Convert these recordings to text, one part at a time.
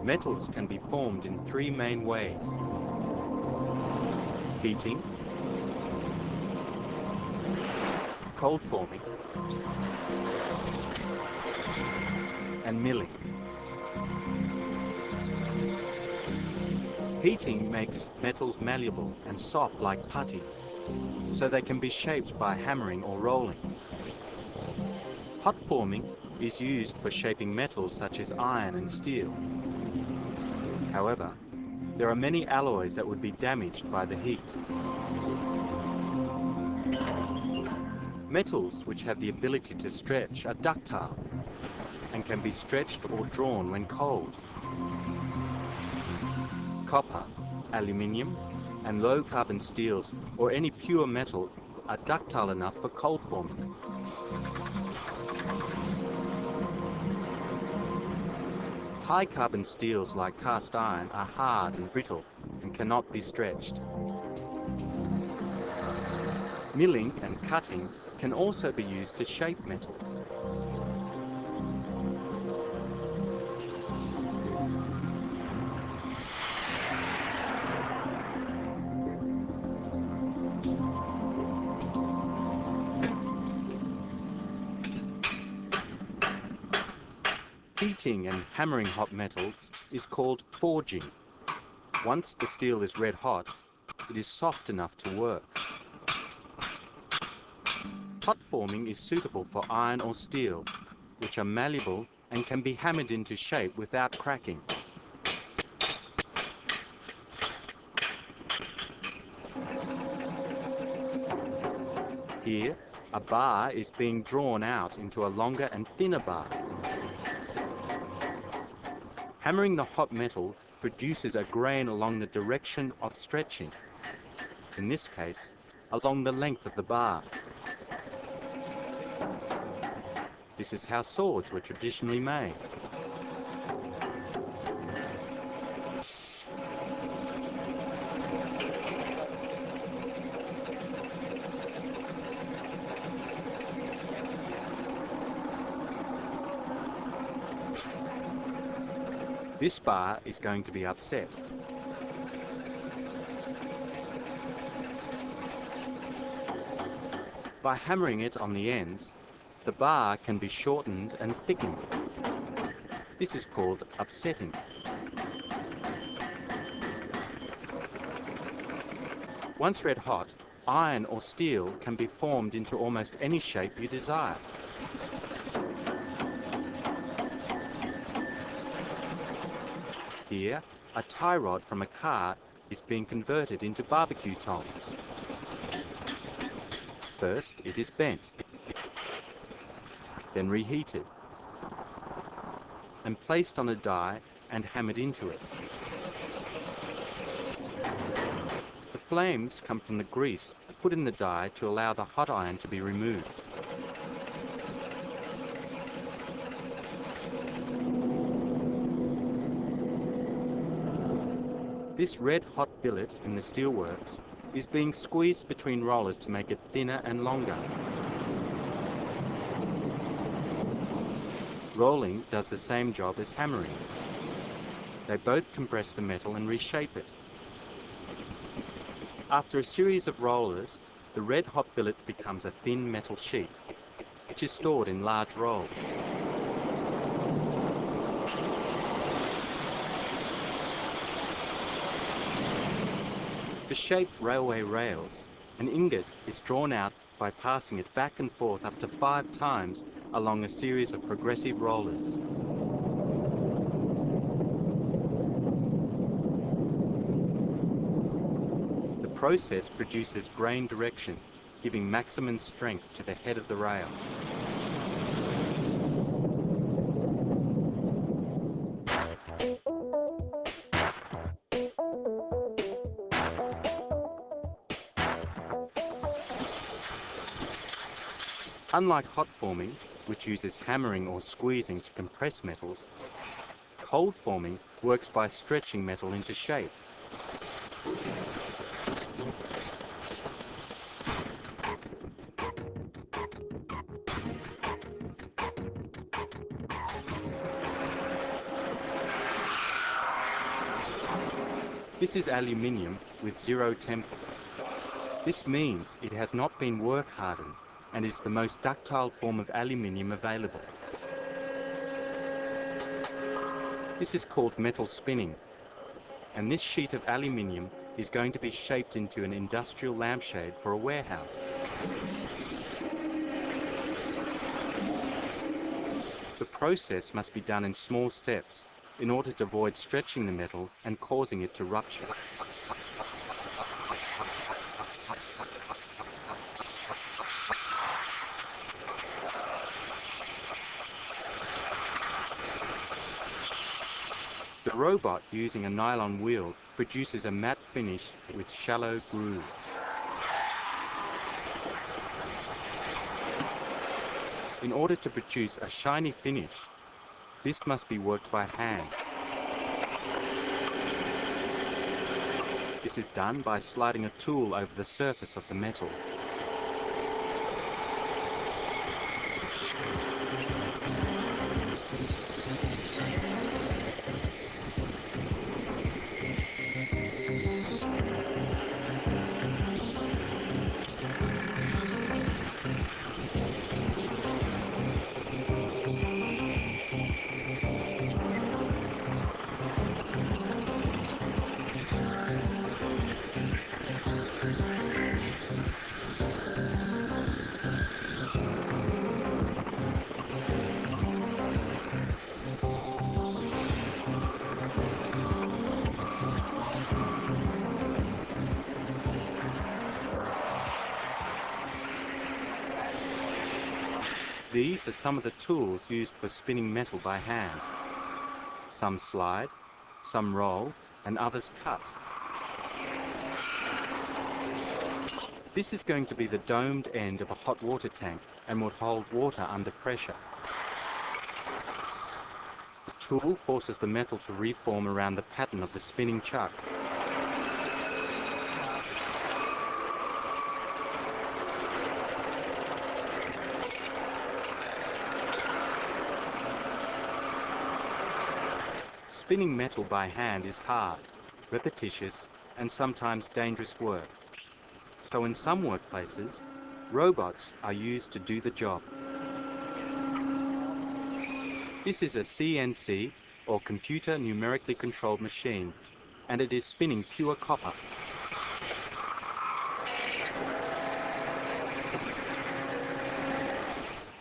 Metals can be formed in three main ways: heating, cold forming, and milling. Heating makes metals malleable and soft like putty, so they can be shaped by hammering or rolling. Hot forming is used for shaping metals such as iron and steel. However, there are many alloys that would be damaged by the heat. Metals which have the ability to stretch are ductile and can be stretched or drawn when cold. Copper, aluminium, and low-carbon steels or any pure metal are ductile enough for cold forming. High-carbon steels like cast iron are hard and brittle and cannot be stretched. Milling and cutting can also be used to shape metals. Heating and hammering hot metals is called forging. Once the steel is red hot, it is soft enough to work. Hot forming is suitable for iron or steel, which are malleable and can be hammered into shape without cracking. Here, a bar is being drawn out into a longer and thinner bar. Hammering the hot metal produces a grain along the direction of stretching, in this case, along the length of the bar. This is how swords were traditionally made. This bar is going to be upset. By hammering it on the ends, the bar can be shortened and thickened. This is called upsetting. Once red hot, iron or steel can be formed into almost any shape you desire. Here, a tie rod from a car is being converted into barbecue tongs. First, it is bent, then reheated, and placed on a die and hammered into it. The flames come from the grease put in the die to allow the hot iron to be removed. This red-hot billet in the steelworks is being squeezed between rollers to make it thinner and longer. Rolling does the same job as hammering. They both compress the metal and reshape it. After a series of rollers, the red-hot billet becomes a thin metal sheet, which is stored in large rolls. To shape railway rails, an ingot is drawn out by passing it back and forth up to 5 times along a series of progressive rollers. The process produces grain direction, giving maximum strength to the head of the rail. Unlike hot forming, which uses hammering or squeezing to compress metals, cold forming works by stretching metal into shape. This is aluminium with zero temper. This means it has not been work hardened and is the most ductile form of aluminium available. This is called metal spinning, and this sheet of aluminium is going to be shaped into an industrial lampshade for a warehouse. The process must be done in small steps in order to avoid stretching the metal and causing it to rupture. The robot, using a nylon wheel, produces a matte finish with shallow grooves. In order to produce a shiny finish, this must be worked by hand. This is done by sliding a tool over the surface of the metal. These are some of the tools used for spinning metal by hand. Some slide, some roll, and others cut. This is going to be the domed end of a hot water tank and would hold water under pressure. The tool forces the metal to reform around the pattern of the spinning chuck. Spinning metal by hand is hard, repetitious, and sometimes dangerous work. So in some workplaces, robots are used to do the job. This is a CNC, or computer numerically controlled machine, and it is spinning pure copper.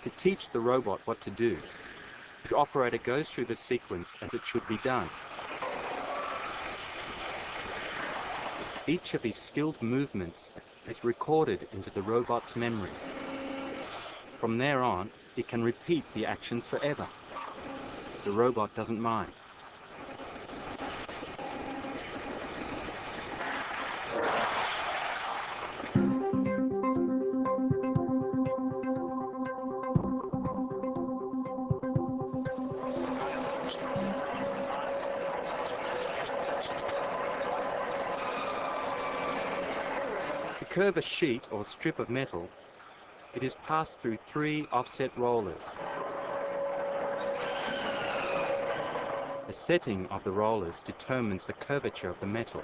To teach the robot what to do, the operator goes through the sequence as it should be done. Each of his skilled movements is recorded into the robot's memory. From there on, it can repeat the actions forever. The robot doesn't mind. To curve a sheet or strip of metal, it is passed through 3 offset rollers. The setting of the rollers determines the curvature of the metal.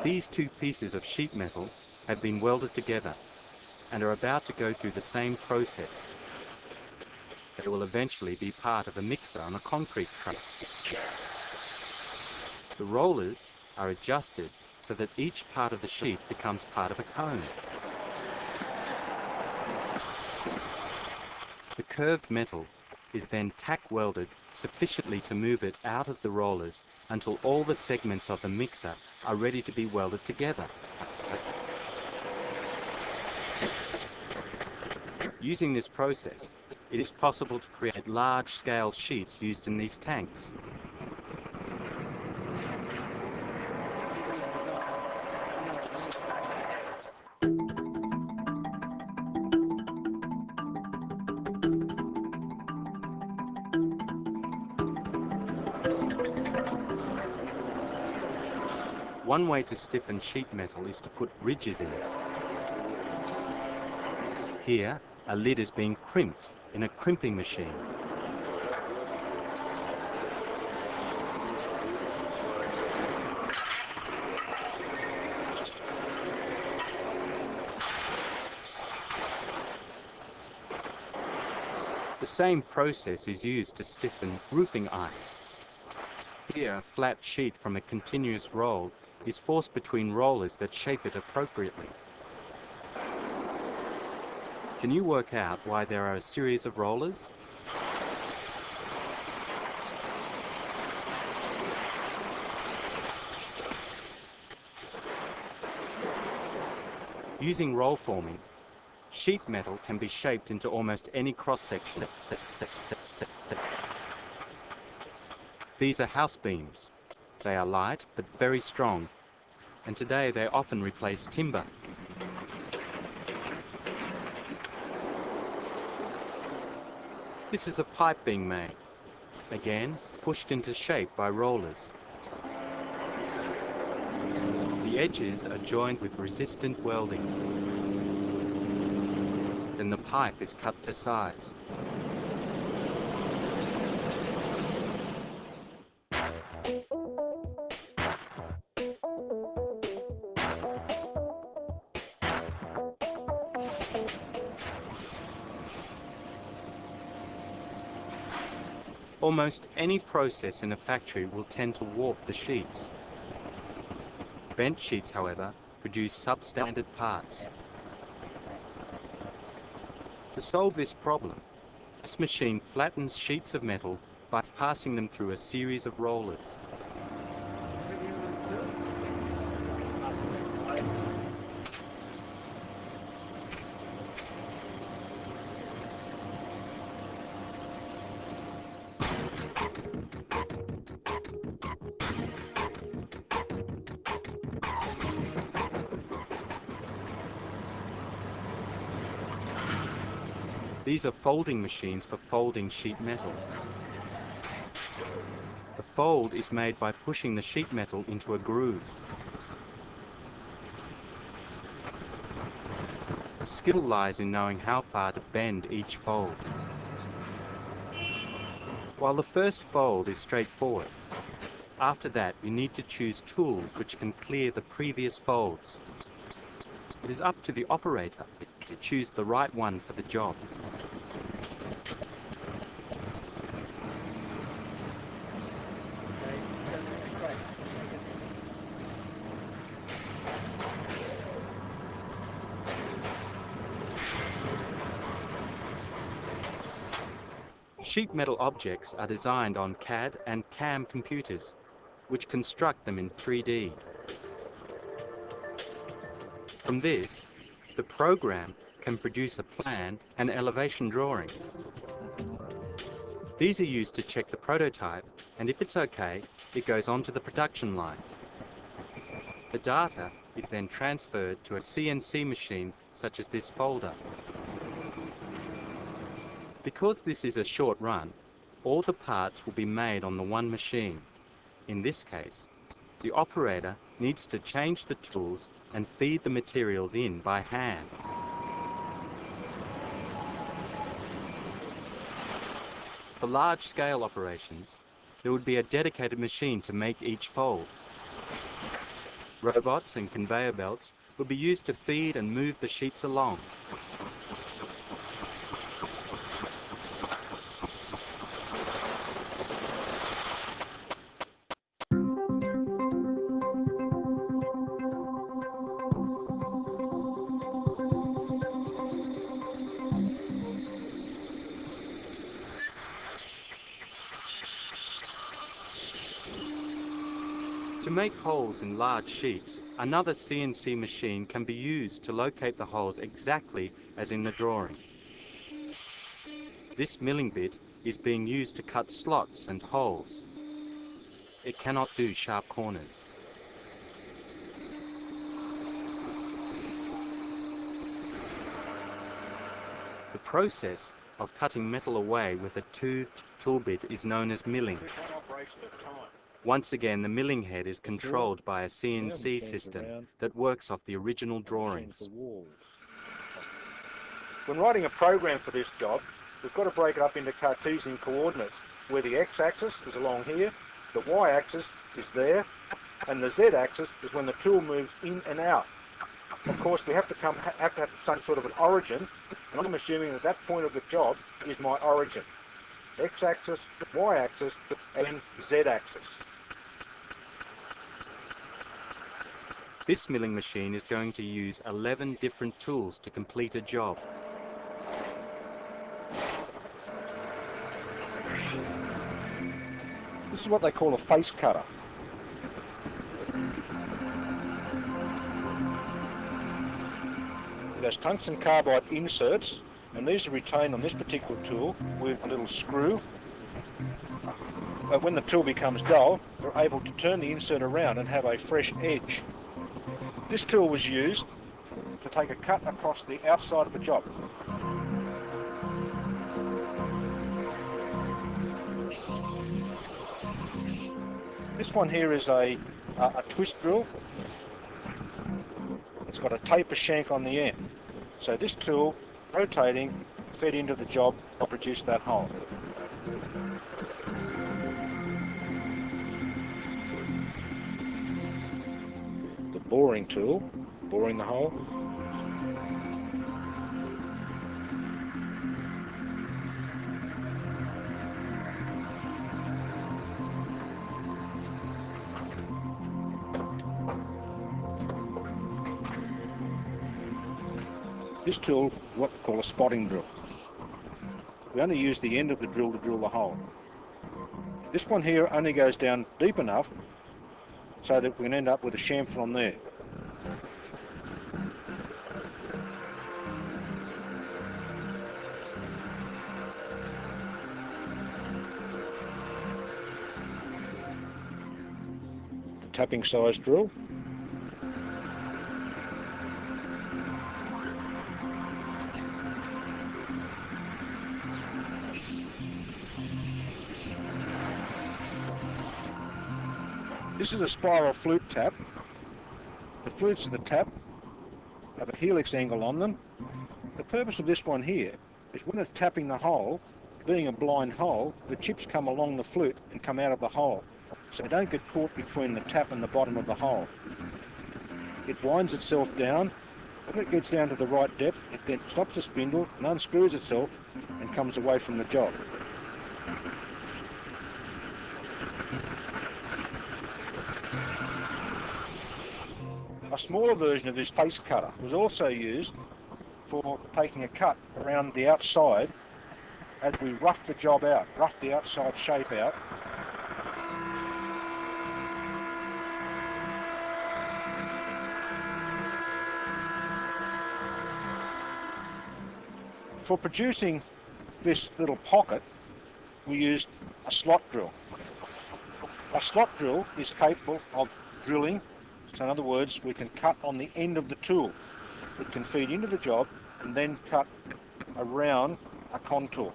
These 2 pieces of sheet metal have been welded together and are about to go through the same process. They will eventually be part of a mixer on a concrete truck. The rollers are adjusted so that each part of the sheet becomes part of a cone. The curved metal is then tack welded sufficiently to move it out of the rollers until all the segments of the mixer are ready to be welded together. Using this process, it is possible to create large-scale sheets used in these tanks. One way to stiffen sheet metal is to put ridges in it. Here, a lid is being crimped in a crimping machine. The same process is used to stiffen roofing iron. Here, a flat sheet from a continuous roll is forced between rollers that shape it appropriately. Can you work out why there are a series of rollers? Using roll forming, sheet metal can be shaped into almost any cross-section. These are house beams. They are light but very strong, and today they often replace timber. This is a pipe being made, again pushed into shape by rollers. The edges are joined with resistant welding. Then the pipe is cut to size. Almost any process in a factory will tend to warp the sheets. Bent sheets, however, produce substandard parts. To solve this problem, this machine flattens sheets of metal by passing them through a series of rollers. These are folding machines for folding sheet metal. The fold is made by pushing the sheet metal into a groove. The skill lies in knowing how far to bend each fold. While the first fold is straightforward, after that you need to choose tools which can clear the previous folds. It is up to the operator to choose the right one for the job. Sheet metal objects are designed on CAD and CAM computers, which construct them in 3D. From this, the program can produce a plan and elevation drawing. These are used to check the prototype, and if it's okay, it goes on to the production line. The data is then transferred to a CNC machine such as this folder. Because this is a short run, all the parts will be made on the one machine. In this case, the operator needs to change the tools and feed the materials in by hand. For large-scale operations, there would be a dedicated machine to make each fold. Robots and conveyor belts would be used to feed and move the sheets along. To make holes in large sheets, another CNC machine can be used to locate the holes exactly as in the drawing. This milling bit is being used to cut slots and holes. It cannot do sharp corners. The process of cutting metal away with a toothed tool bit is known as milling. Once again, the milling head is controlled by a CNC system that works off the original drawings. When writing a program for this job, we've got to break it up into Cartesian coordinates, where the x-axis is along here, the y-axis is there, and the z-axis is when the tool moves in and out. Of course, we have to have some sort of an origin and I'm assuming that that point of the job is my origin. X-axis, Y-axis, and Z-axis. This milling machine is going to use 11 different tools to complete a job. This is what they call a face cutter. It has tungsten carbide inserts, and these are retained on this particular tool with a little screw. But when the tool becomes dull, we're able to turn the insert around and have a fresh edge. This tool was used to take a cut across the outside of the job. This one here is a twist drill. It's got a taper shank on the end. So this tool, rotating, fed into the job will produce that hole. The boring tool, boring the hole. This tool is what we call a spotting drill. We only use the end of the drill to drill the hole. This one here only goes down deep enough so that we can end up with a chamfer on there. The tapping size drill. This is a spiral flute tap. The flutes of the tap have a helix angle on them. The purpose of this one here is when it's tapping the hole, being a blind hole, the chips come along the flute and come out of the hole, so they don't get caught between the tap and the bottom of the hole. It winds itself down. When it gets down to the right depth, it then stops the spindle and unscrews itself and comes away from the job. A smaller version of this face cutter was also used for taking a cut around the outside as we roughed the job out, roughed the outside shape out. For producing this little pocket, we used a slot drill. A slot drill is capable of drilling. So in other words, we can cut on the end of the tool. It can feed into the job and then cut around a contour.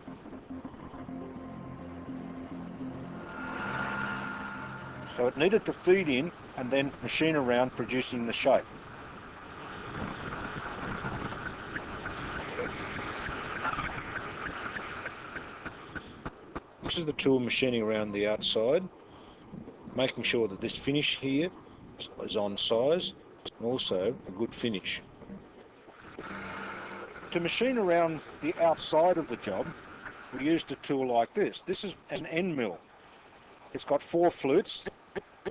So it needed to feed in and then machine around, producing the shape. This is the tool machining around the outside, making sure that this finish here is on size and also a good finish. To machine around the outside of the job, we used a tool like this. This is an end mill. It's got 4 flutes.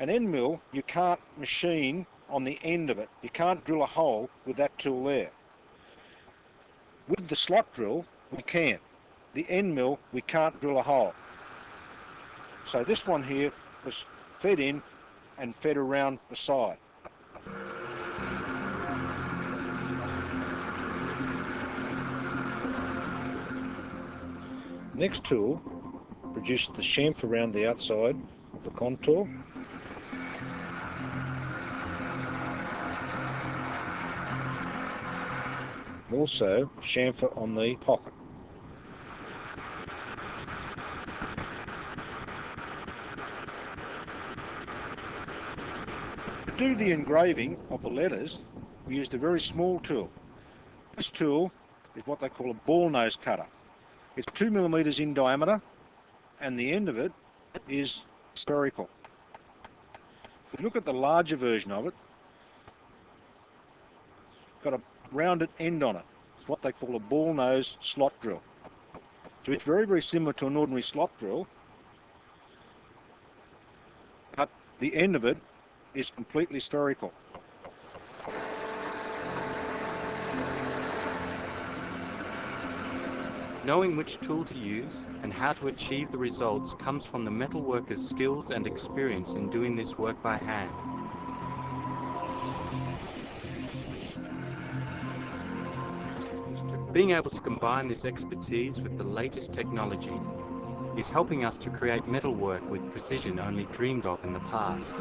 An end mill, you can't machine on the end of it. You can't drill a hole with that tool there. With the slot drill, we can. The end mill, we can't drill a hole. So this one here was fed in and fed around the side. Next tool produces the chamfer around the outside of the contour. Also chamfer on the pocket. To do the engraving of the letters, we used a very small tool. This tool is what they call a ball nose cutter. It's 2 millimeters in diameter and the end of it is spherical. If you look at the larger version of it, it's got a rounded end on it. It's what they call a ball nose slot drill. So it's very, very similar to an ordinary slot drill, but the end of it is completely spherical. Knowing which tool to use and how to achieve the results comes from the metalworker's skills and experience in doing this work by hand. Being able to combine this expertise with the latest technology is helping us to create metalwork with precision only dreamed of in the past.